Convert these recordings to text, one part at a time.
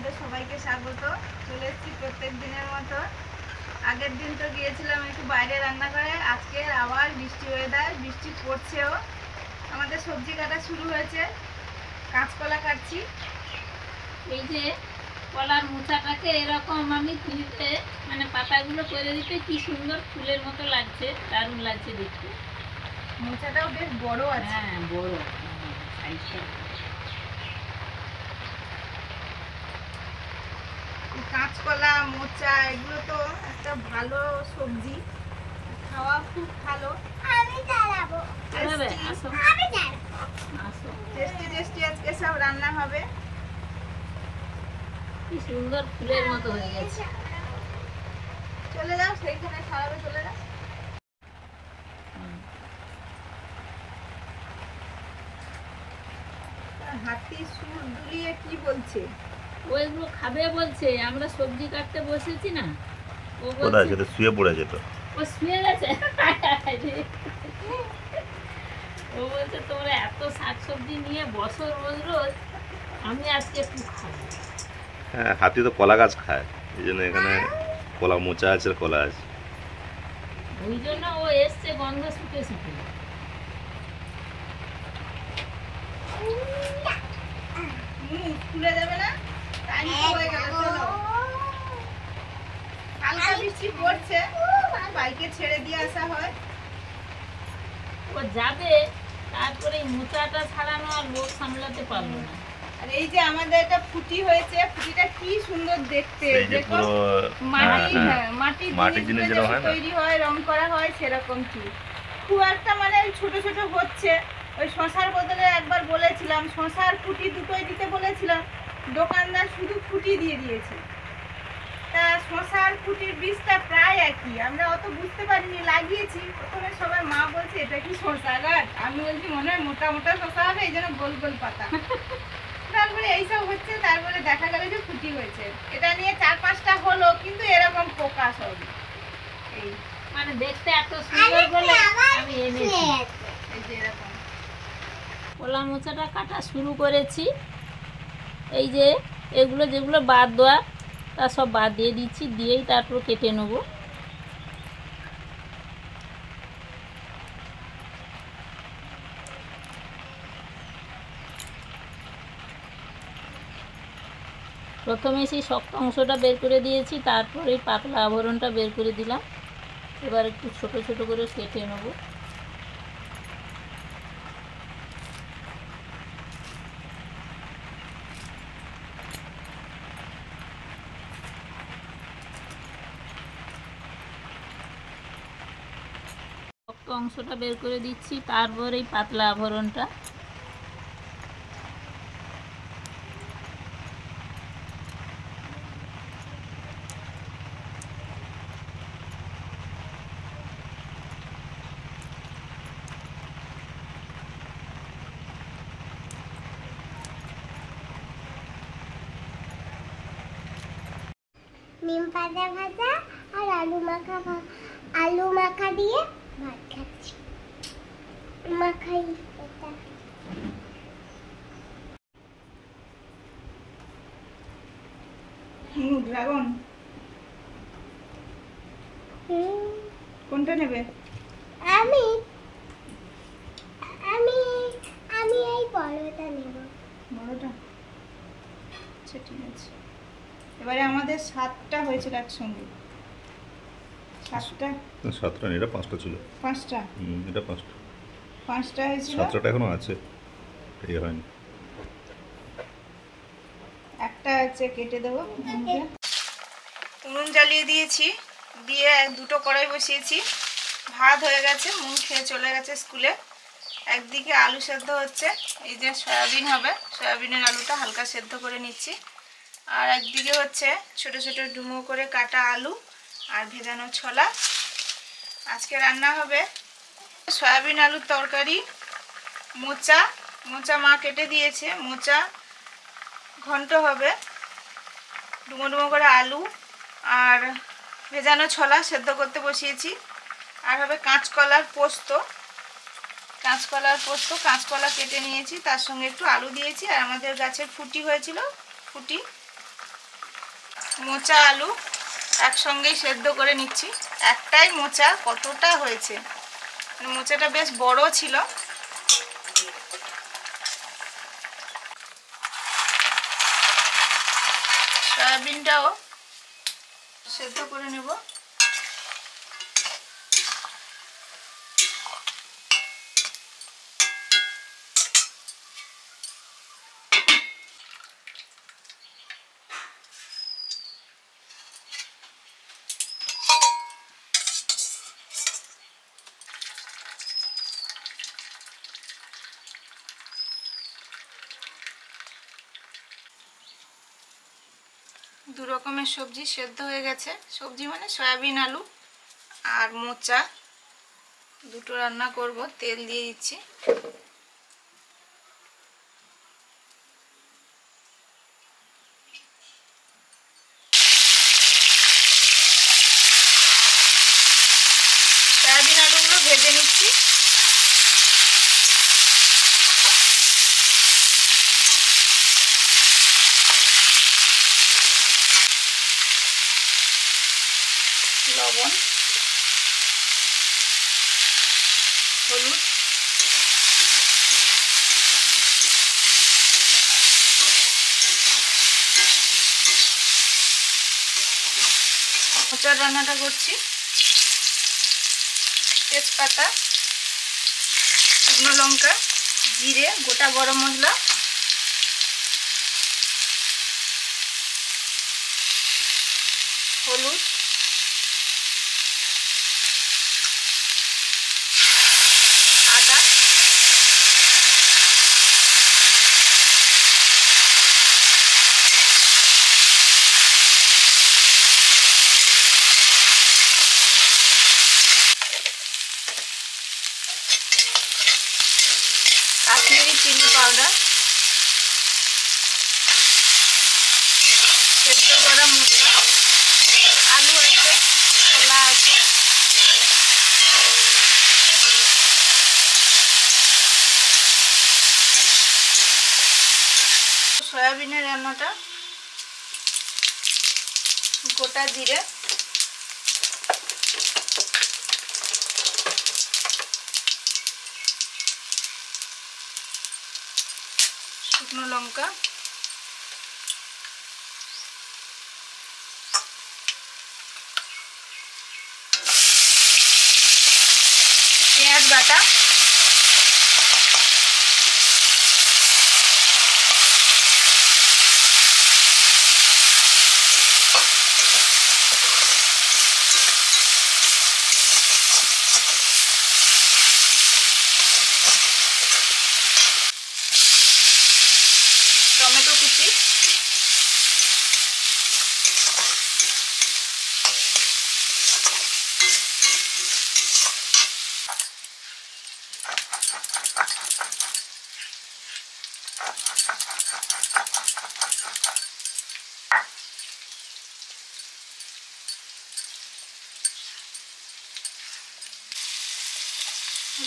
আপনাদের সবাইকে স্বাগত। চলে এসেছি প্রত্যেক দিনের মতো। আগের দিন তো গিয়েছিলাম একটু বাইরে রান্না করে, আজকে আবার বৃষ্টি ওয়েদার, বৃষ্টি পড়ছেও। আমাদের সবজি কাটা শুরু হয়েছে, কাঁচকলা কাটছি। এই যে কলার মোচাটাকে এরকম আমি তুলতে মানে পাতাগুলো করে দিতে কি সুন্দর ফুলের মতো লাগছে, দারুণ লাগছে দেখতে। মোচাটাও বেশ বড় আছে। হ্যাঁ বড় সাইজটা। কাঁচকলা মোচা এগুলো তো একটা ভালো সবজি, খাওয়া খুব ভালো। আমি দাঁড়াবো, আসো আসো। টেস্টি টেস্টি আজকে সব রান্না হবে। কি সুন্দর ফুলের মতো হয়ে গেছে। চলে যাও, সেইখানে খাওয়াবে, চলে যাও। হাতি সুর দুলিয়ে কি বলছে? ওইগুলো খাবে বলছে, আমরা সবজি কাটতে বসেছি না, ও কোথায় বলছে আছে? শুয়ে পড়ে আছে তো। ও শুয়ে গেছে। ও বলছে তোমরা এত শাকসবজি নিয়ে বসো রোজ রোজ, আমি আজকে একটু খাবো। হ্যাঁ, হাতি তো কলা গাছ খায়, এই জন্য এখানে কলা মোচা আছে, কলা আছে। ওই জন্য ও এসছে গন্ধ শুকে শুকে। স্কুলে যাবে না? টাইম হয়ে গেল, চলো। হালকা বৃষ্টি পড়ছে, বাইকে ছেড়ে দিয়ে আসা হয়। ও যাবে, তারপরে এই মোচাটা ছাড়ানো আর লোক সামলাতে পারলো না। আর এই যে আমাদের একটা ফুটি হয়েছে, ফুটিটা কি সুন্দর দেখতে। এই যে দেখো, পুরো মাটির জিনিস জিনিস যেরকম হয় না? তৈরি হয়, রং করা হয়, সেরকম কি খুব একটা মানে ছোট ছোট হচ্ছে। ওই শশার বদলে একবার বলেছিলাম শশার ফুটি দুটোই দিতে বলেছিলাম, দোকানদার শুধু ফুটি দিয়ে দিয়েছে। তা শশার ফুটির বীজটা প্রায় একই, আমরা অত বুঝতে পারিনি, লাগিয়েছি। প্রথমে সবাই মা বলছে এটা কি শশা গাছ, আমি বলছি মনে হয় মোটা মোটা শশা হবে, এই জন্য গোল গোল পাতা। তারপরে এইসব হচ্ছে, তারপরে দেখা গেল যে ফুটি হয়েছে। এটা নিয়ে 4-5টা হলো, কিন্তু এরকম পোকা সব। এই মানে দেখতে এত সুন্দর বলে আমি এনেছি। এই যে এরকম কলা মোচাটা কাটা শুরু করেছি। এই যে এগুলো যেগুলো বাদ দেওয়া তা সব বাদ দিয়ে দিচ্ছি, দিয়েই তারপর কেটে নেব। প্রথমে সেই শক্ত অংশটা বের করে দিয়েছি, তারপরে এই পাতলা আবরণটা বের করে দিলাম। এবার একটু ছোট ছোট করে কেটে নেব। শক্ত অংশটা বের করে দিচ্ছি, তারপর এই পাতলা আবরণটা। নিম পাতা ভাজা আর আলু মাখা দিয়ে ভাত খাচ্ছি। মাখাই এটা ড্রাগন কোনটা নেবে? আমি আমি আমি এই বড়টা নেব। বড়টা? আচ্ছা ঠিক আছে। এবারে আমাদের 7টা হয়েছিল একসঙ্গে। 7টা 7টা নেই, এটা 5টা ছিল। 5টা? এটা 5টা। 5টা হয়েছিল, 7টা এখনো আছে, এই হয়নি। একটা আছে, কেটে দেবো। উনুন জ্বালিয়ে দিয়েছি, দিয়ে 2টো কড়াই বসিয়েছি। ভাত হয়ে গেছে, মুন খেয়ে চলে গেছে স্কুলে। একদিকে আলু সেদ্ধ হচ্ছে, এই যে সয়াবিন হবে, সয়াবিনের আলুটা হালকা সেদ্ধ করে নিচ্ছি। আর একদিকে হচ্ছে ছোট ছোট ডুমো করে কাটা আলু আর ভেজানো ছোলা। আজকে রান্না হবে সয়াবিন আলুর তরকারি, মোচা মা কেটে দিয়েছে, মোচা ঘন্ট হবে, ডুমো ডুমো করে আলু আর ভেজানো ছোলা সেদ্ধ করতে বসিয়েছি। আর হবে কাঁচকলার পোস্ত। কাঁচকলা কেটে নিয়েছি, তার সঙ্গে একটু আলু দিয়েছি। আর আমাদের গাছের ফুটি হয়েছিল, ফুটি মোচা আলু একসঙ্গেই সেদ্ধ করে নিচ্ছি। একটাই মোচা কতটা হয়েছে, মোচাটা বেশ বড় ছিল। সয়াবিনটাও সেদ্ধ করে নেব। দু রকমের সবজি সেদ্ধ হয়ে গেছে। সবজি মানে সয়াবিন আলু আর মোচা, দুটো রান্না করব। তেল দিয়ে দিচ্ছি। সয়াবিন আলুগুলো ভেজে নিচ্ছি। লবণ, হলুদ, মোচার রান্নাটা করছি। তেজপাতা, শুকনো লঙ্কা, জিরে, গোটা গরম মশলা, হলুদ, আদা, কাশ্মীরি চিলি পাউডার, সেদ্ধ করা মোচা, আলু আছে, ছোলা আছে, সয়াবিনের রান্নাটা, গোটা জিরে, শুকনো লঙ্কা, পেঁয়াজ বাটা, টমেটো কুচি,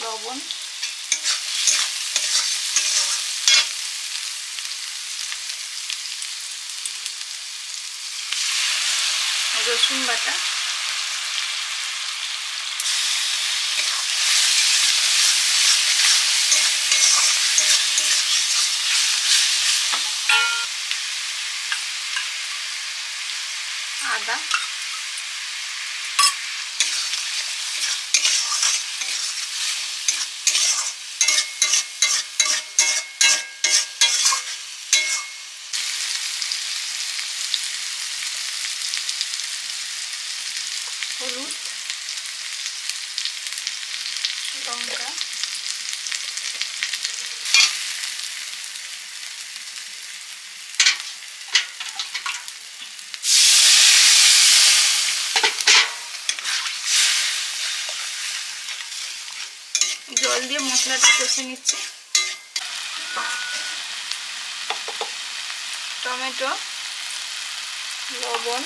লবণ, রসুন বাটা, আদা, হলুদ, লঙ্কা, জল দিয়ে মশলাটা কষে নিচ্ছি। টমেটো, লবণ,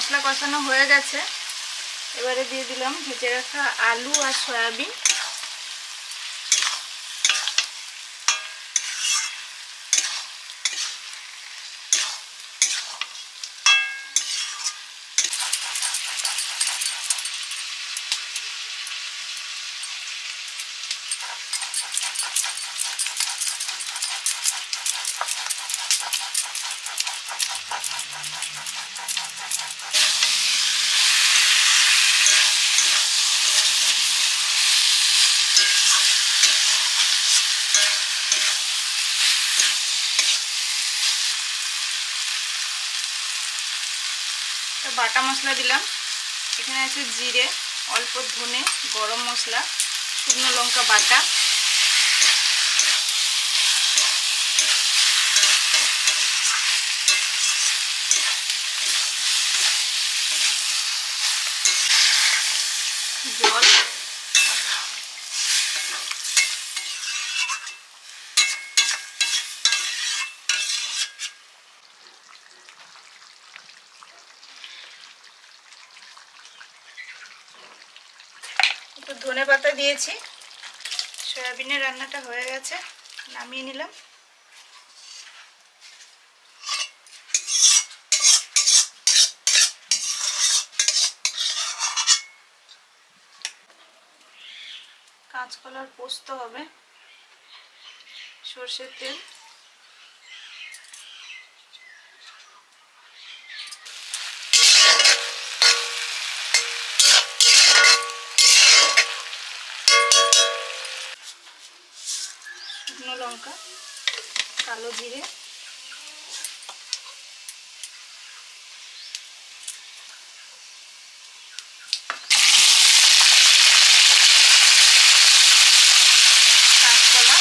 মশলা কষানো হয়ে গেছে, এবারে দিয়ে দিলাম ভেজে রাখা আলু আর সয়াবিন। বাটা মশলা দিলাম, এখানে আছে জিরে, অল্প ধনে, গরম মশলা, শুকনো লঙ্কা বাটা, জল, একটু ধনে পাতা দিয়েছি। সয়াবিনের রান্নাটা হয়ে গেছে, নামিয়ে নিলাম। কাঁচকলার পোস্ত হবে, সরষের তেল, শুকনো লঙ্কা, কালো জিরে, কাঁচকলা,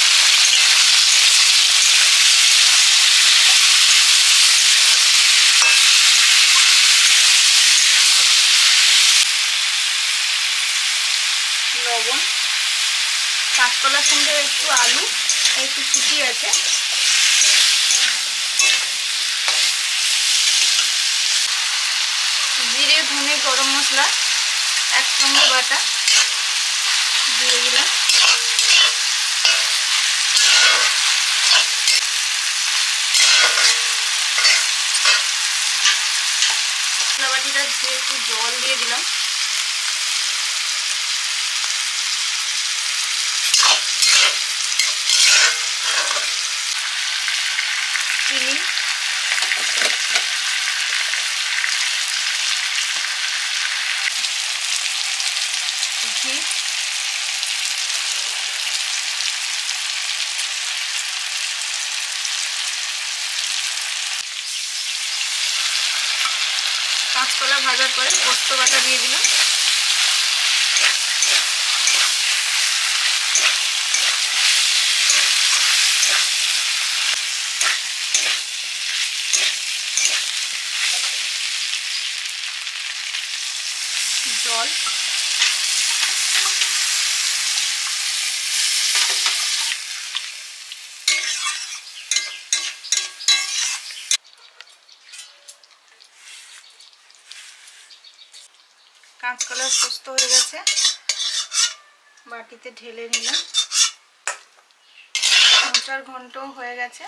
লবণ, কাঁচকলার সঙ্গে একটু আলু, একটু কুটি আছে, জিরে, ধনে, গরম মশলা একসঙ্গে বাটা দিয়ে দিলাম। মশলা বাটিটা ধুয়ে একটু জল দিয়ে দিলাম। চিনি, ঘি, কাঁচকলা ভাজার পরে পোস্ত বাটা দিয়ে দিলাম। জল, কাঁচকলার পোস্ত হয়ে গেছে, বাটিতে ঢেলে নিলাম। মোচার ঘন্ট হয়ে গেছে,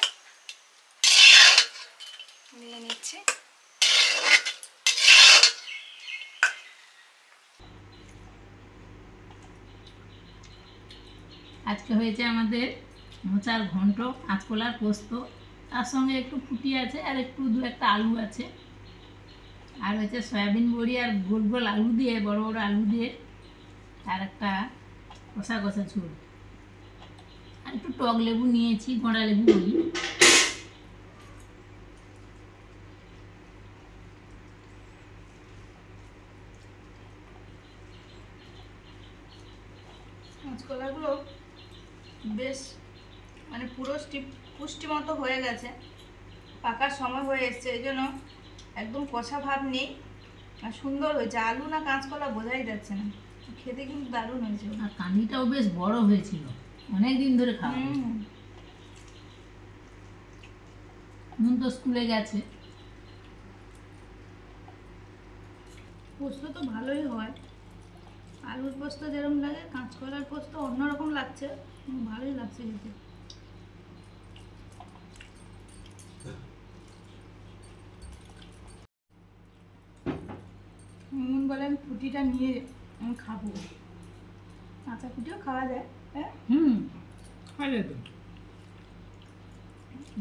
নিয়ে নিচ্ছি। আজকে হয়েছে আমাদের মোচার ঘন্ট, কাঁচকলার পোস্ত, তার সঙ্গে একটু ফুটি আছে আর একটু দু একটা আলু আছে, আর হচ্ছে সয়াবিন বড়ি আর গোল গোল আলু দিয়ে, বড় বড় আলু দিয়ে, আর একটা কষা কষা ঝোল, আর একটু টক লেবু নিয়েছি, গোঁড়া লেবু বলি। কাঁচকলাগুলো বেশ মানে পুরো পুষ্টি মতো হয়ে গেছে, পাকার সময় হয়ে এসছে, এই জন্য একদম কষা ভাব নেই, আর সুন্দর হয়েছে। আলু না কাঁচকলা বোঝাই যাচ্ছে না, খেতে কিন্তু দারুণ হয়েছে। আর কাঁদিটাও বেশ বড় হয়েছিল, অনেক দিন ধরে খাওয়া। নুন তো স্কুলে গেছে। পোস্ত তো ভালোই হয়, আলুর পোস্ত যেরকম লাগে কাঁচকলার পোস্ত অন্যরকম লাগছে, ভালোই লাগছে খেতে। বলেন ফুটিটা নিয়ে আমি খাবো, কাঁচা ফুটিও খাওয়া যায়। হ্যাঁ খাওয়া যায় তো।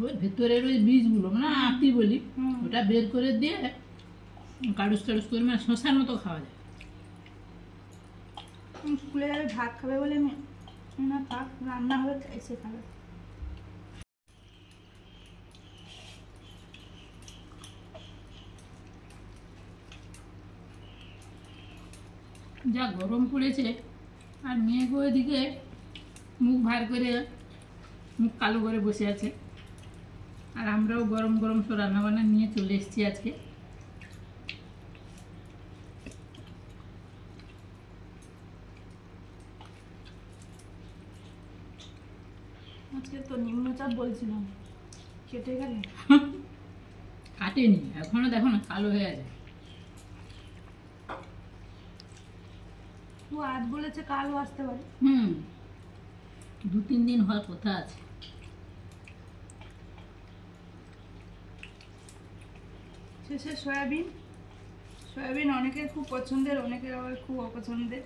ওই ভেতরের ওই বীজগুলো মানে আঁতি বলি, ওটা বের করে দিয়ে কাড়ুস টাড়ুস করে মানে শশার মতো খাওয়া যায়। স্কুলে যাবে ভাত খাবে বলে আমি না থাক, রান্না হবে এসে খাবে। যা গরম পড়েছে, আর মেঘ ওইদিকে মুখ ভার করে মুখ কালো করে বসে আছে, আর আমরাও গরম গরম সব রান্নাবান্না নিয়ে চলে এসেছি আজকে। আজকে তো নিম্নচাপ বলছিলাম, কেটে গেলে। কাটেনি এখনো, দেখো না কালো হয়ে আছে। ও আজ বলেছে কালও আসতে পারে। 2-3 দিন হওয়ার কথা আছে। শেষে সয়াবিন, সয়াবিন অনেকের খুব পছন্দের, অনেকের আবার খুব অপছন্দের।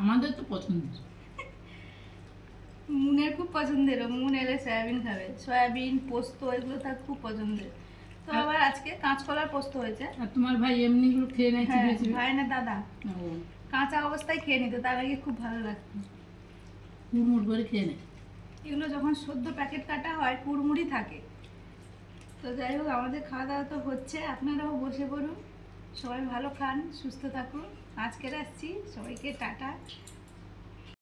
আমাদের তো পছন্দের। মুনের খুব পছন্দের, মুন এলে সয়াবিন খাবে, সয়াবিন পোস্ত এগুলো তার খুব পছন্দের। তো আবার আজকে কাঁচকলার পোস্ত হয়েছে। আর তোমার ভাই এমনিগুলো খেয়ে নেয়, হ্যাঁ, চিবিয়ে চিবিয়ে। ভাই না দাদা ও, কাঁচা অবস্থায় খেয়ে নিত, তার আগে খুব ভালো লাগতো। হুড়মুড় করে খেয়ে নেয়। এগুলো যখন সদ্য প্যাকেট কাটা হয় কুড়মুড়ি থাকে। তো যাই হোক, আমাদের খাওয়া দাওয়া তো হচ্ছে, আপনারাও বসে পড়ুন, সবাই ভালো খান, সুস্থ থাকুন। আজকের আসছি, সবাইকে টাটা।